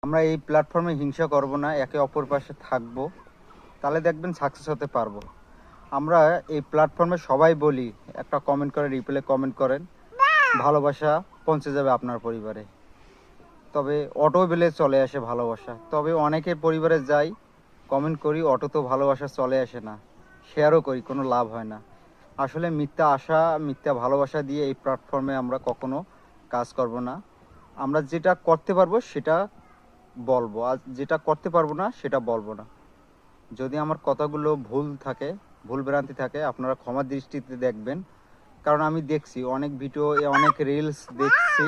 আমরা এই প্ল্যাটফর্মে হিংসা করব না, একে অপর পাশে থাকবো, তাহলে দেখবেন সাকসেস হতে পারবো। আমরা এই প্ল্যাটফর্মে সবাই বলি, একটা কমেন্ট করে রিপ্লে কমেন্ট করেন, ভালোবাসা পৌঁছে যাবে আপনার পরিবারে। তবে অটো বেলে চলে আসে ভালোবাসা, তবে অনেকের পরিবারে যাই কমেন্ট করি, অটো তো ভালোবাসা চলে আসে না, শেয়ারও করি, কোনো লাভ হয় না। আসলে মিথ্যা আশা, মিথ্যা ভালোবাসা দিয়ে এই প্ল্যাটফর্মে আমরা কখনো কাজ করব না। আমরা যেটা করতে পারবো সেটা বলবো, আর যেটা করতে পারবো না সেটা বলবো না। যদি আমার কথাগুলো ভুল থাকে, ভুল ভ্রান্তি থাকে, আপনারা ক্ষমা দৃষ্টিতে দেখবেন। কারণ আমি দেখছি অনেক ভিডিও, অনেক রিলস দেখছি,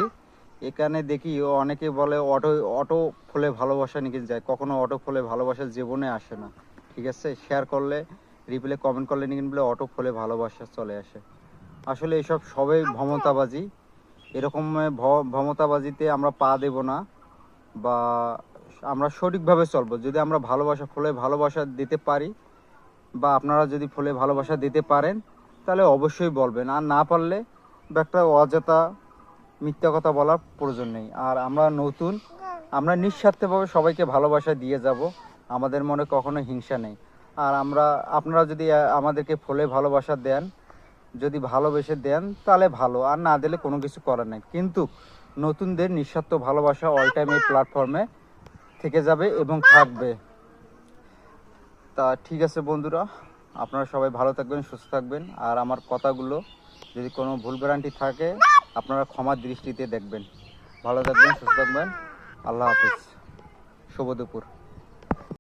এখানে দেখি অনেকে বলে অটো অটো ফলে ভালোবাসা নিয়ে যায়, কখনো অটো ফলে ভালোবাসা জীবনে আসে না। ঠিক আছে, শেয়ার করলে, রিপ্লে কমেন্ট করলে নিয়ে বলে অটো ফলে ভালোবাসা চলে আসে। আসলে এসব সবই ভমতাবাজি। এরকম ভমতাবাজিতে আমরা পা দেব না, বা আমরা সঠিকভাবে চলবো। যদি আমরা ভালোবাসা ফলে ভালোবাসা দিতে পারি, বা আপনারা যদি ফলে ভালোবাসা দিতে পারেন, তাহলে অবশ্যই বলবেন। আর না পারলে একটা অযথা মিথ্যা কথা বলার প্রয়োজন নেই। আর আমরা নতুন, আমরা নিঃস্বার্থভাবে সবাইকে ভালোবাসা দিয়ে যাব, আমাদের মনে কখনো হিংসা নেই। আর আপনারা যদি আমাদেরকে ফলে ভালোবাসা দেন, যদি ভালোবেসে দেন তাহলে ভালো, আর না দিলে কোনো কিছু করার নেই। কিন্তু নতুনদের নিঃস্বার্থ ভালোবাসা অল টাইম এই প্ল্যাটফর্মে থেকে যাবে এবং থাকবে। তা ঠিক আছে বন্ধুরা, আপনারা সবাই ভালো থাকবেন, সুস্থ থাকবেন। আর আমার কথাগুলো যদি কোনো ভুলভ্রান্তি থাকে, আপনারা ক্ষমার দৃষ্টিতে দেখবেন। ভালো থাকবেন, সুস্থ থাকবেন। আল্লাহ হাফিজ, শুভ দুপুর।